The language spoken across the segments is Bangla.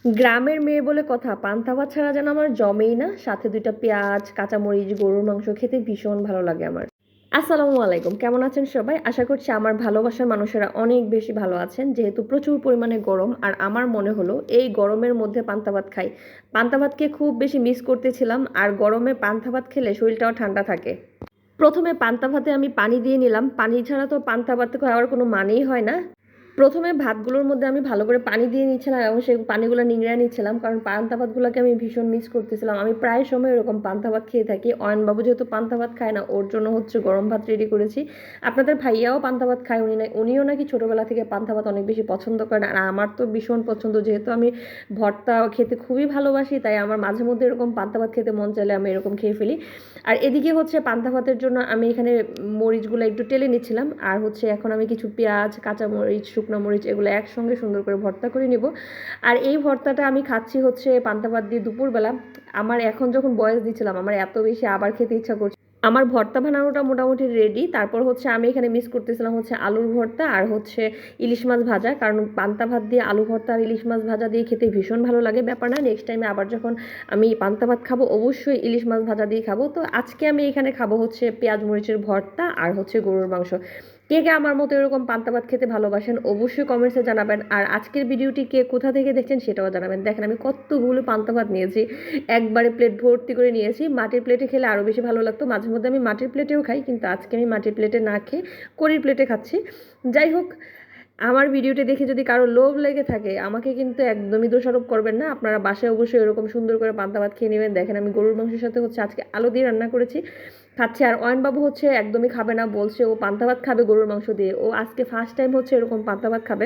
গ্রামের মেয়ে বলে কথা, পান্তা ভাত ছাড়া যেন আমার জমেই না। সাথে ২ টা পেঁয়াজ, কাঁচামরিচ, গরুর মাংস খেতে ভীষণ ভালো লাগে আমার। আসসালামু আলাইকুম। কেমন আছেন সবাই? আশা করছি আমার ভালোবাসার মানুষেরা অনেক বেশি ভালো আছেন। যেহেতু প্রচুর পরিমাণে গরম আর আমার মনে হলো এই গরমের মধ্যে পান্তা ভাত খাই। পান্তা ভাতকে খুব বেশি মিস করতেছিলাম আর গরমে পান্তা ভাত খেলে শরীরটাও ঠান্ডা থাকে। ১ম এ পান্তা ভাতে আমি পানি দিয়ে নিলাম। পানি ছাড়া তো পান্তা ভাত খাওয়ার কোনো মানেই হয় না। ১ম এ ভাতগুলোর মধ্যে আমি ভালো করে পানি দিয়ে নিচ্ছিলাম এবং সেই পানিগুলো নিংড়ায় নিচ্ছিলাম। কারণ পান্তা ভাতগুলোকে আমি ভীষণ মিস করতেছিলাম। আমি প্রায় সময় এরকম পান্তা ভাত খেয়ে থাকি। অয়নবাবু যেহেতু পান্তা ভাত খায় না, ওর জন্য হচ্ছে গরম ভাত রেডি করেছি। আপনাদের ভাইয়াও পান্তা ভাত খায়, উনিও নাকি ছোটবেলা থেকে পান্তা ভাত অনেক বেশি পছন্দ করেন। আর আমার তো ভীষণ পছন্দ, যেহেতু আমি ভর্তা খেতে খুবই ভালোবাসি, তাই আমার মাঝে মধ্যে এরকম পান্তা ভাত খেতে মন চাইলে আমি এরকম খেয়ে ফেলি। আর এদিকে হচ্ছে পান্তা ভাতের জন্য আমি এখানে মরিচগুলো একটু টেলে নিচ্ছিলাম। আর হচ্ছে এখন আমি কিছু পেঁয়াজ, কাঁচামরিচ, শুকনো মরিচ এগুলো একসঙ্গে সুন্দর করে ভর্তা করে নিব। আর এই ভর্তাটা আমি খাচ্ছি হচ্ছে পান্তা ভাত দিয়ে দুপুরবেলা। আমার এখন যখন বয়স দিচ্ছিলাম, আমার এত বেশি আবার খেতে ইচ্ছা করছে। আমার ভর্তা বানানোটা মোটামুটি রেডি। তারপর হচ্ছে আমি এখানে মিস করতেছিলাম হচ্ছে আলুর ভর্তা আর হচ্ছে ইলিশ মাছ ভাজা। কারণ পান্তা ভাত দিয়ে আলু ভর্তা আর ইলিশ মাছ ভাজা দিয়ে খেতে ভীষণ ভালো লাগে। ব্যাপার না, নেক্সট টাইমে আবার যখন আমি পান্তা ভাত খাবো অবশ্যই ইলিশ মাছ ভাজা দিয়ে খাবো। তো আজকে আমি এখানে খাবো হচ্ছে পেঁয়াজ মরিচের ভর্তা আর হচ্ছে গরুর মাংস। কে কে আমার মতো এরকম পান্তা ভাত খেতে ভালোবাসেন অবশ্যই কমেন্টসে জানাবেন। আর আজকের ভিডিওটি কে কোথা থেকে দেখছেন সেটাও জানাবেন। দেখেন আমি কতগুলো পান্তা ভাত নিয়েছি, একবারে প্লেট ভর্তি করে নিয়েছি। মাটির প্লেটে খেলে আরও বেশি ভালো লাগতো। মাঝে মধ্যে আমি মাটির প্লেটেও খাই, কিন্তু আজকে আমি মাটির প্লেটে না খেয়ে কড়ির প্লেটে খাচ্ছি। যাই হোক, আমার ভিডিওটি দেখে যদি কারো লোভ লেগে থাকে আমাকে কিন্তু একদমই দোষারোপ করবেন না। আপনারা বাসায় অবশ্যই এরকম সুন্দর করে পান্তা ভাত খেয়ে নেবেন। দেখেন আমি গরুর মাংসের সাথে হচ্ছে আজকে আলু দিয়ে রান্না করেছি, খাচ্ছে। আর অয়নবাবু হচ্ছে একদমই খাবে না, বলছে ও পান্তা ভাত খাবে গরুর মাংস দিয়ে। ও আজকে ফার্স্ট টাইম হচ্ছে এরকম পান্তা ভাত খাবে।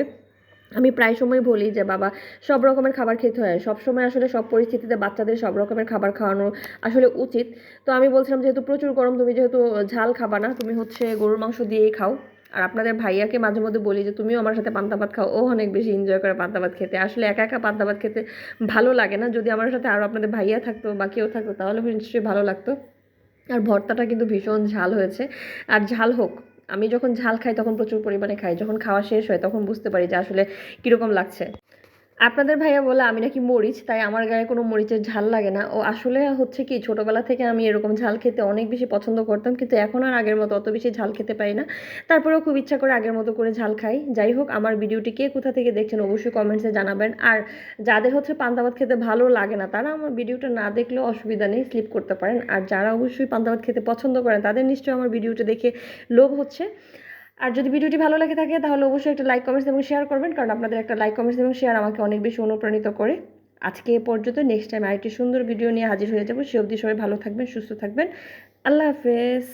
আমি প্রায় সময় বলি যে বাবা, সব রকমের খাবার খেতে হয়, সব সময় আসলে সব পরিস্থিতিতে বাচ্চাদের সব রকমের খাবার খাওয়ানো আসলে উচিত। তো আমি বলছিলাম যেহেতু প্রচুর গরম, তুমি যেহেতু ঝাল খাবা না, তুমি হচ্ছে গরুর মাংস দিয়েই খাও। আর আপনাদের ভাইয়াকে মাঝে মধ্যে বলি যে তুমিও আমার সাথে পান্তা ভাত খাও, ও অনেক বেশি এনজয় করে পান্তা ভাত খেতে। আসলে একা একা পান্তা ভাত খেতে ভালো লাগে না, যদি আমার সাথে আরও আপনাদের ভাইয়া থাকতো বা কেউ থাকতো তাহলে নিশ্চয়ই ভালো লাগতো। আর ভর্তাটা কিন্তু ভীষণ ঝাল হয়েছে। আর ঝাল হোক, আমি যখন ঝাল খাই তখন প্রচুর পরিমাণে খাই, যখন খাওয়া শেষ হয় তখন বুঝতে পারি যে আসলে কীরকম লাগছে। আপনাদের ভাইয়া বলে আমি নাকি মরিচ, তাই আমার গায়ে কোনো মরিচের ঝাল লাগে না। ও আসলে হচ্ছে কি, ছোটোবেলা থেকে আমি এরকম ঝাল খেতে অনেক বেশি পছন্দ করতাম, কিন্তু এখন আর আগের মতো অত বেশি ঝাল খেতে পারি না। তারপরেও খুব ইচ্ছা করে আগের মতো করে ঝাল খাই। যাই হোক, আমার ভিডিওটি কে কোথা থেকে দেখছেন অবশ্যই কমেন্টসে জানাবেন। আর যাদের হচ্ছে পান্তা ভাত খেতে ভালো লাগে না, তারা আমার ভিডিওটা না দেখলেও অসুবিধা নেই, স্লিপ করতে পারেন। আর যারা অবশ্যই পান্তা ভাত খেতে পছন্দ করেন তাদের নিশ্চয়ই আমার ভিডিওটা দেখে লোভ হচ্ছে। আর যদি ভিডিওটি ভালো লাগে থাকে তাহলে অবশ্যই একটা লাইক, কমেন্টস এবং শেয়ার করবেন, কারণ আপনাদের একটা লাইক, কমেন্টস এবং শেয়ার আমাকে অনেক বেশি অনুপ্রাণিত করে। আজকে এ পর্যন্ত, নেক্সট টাইম আরেকটি সুন্দর ভিডিও নিয়ে হাজির হয়ে যাবো। সে অবধি সবাই ভালো থাকবেন, সুস্থ থাকবেন। আল্লাহ হাফেজ।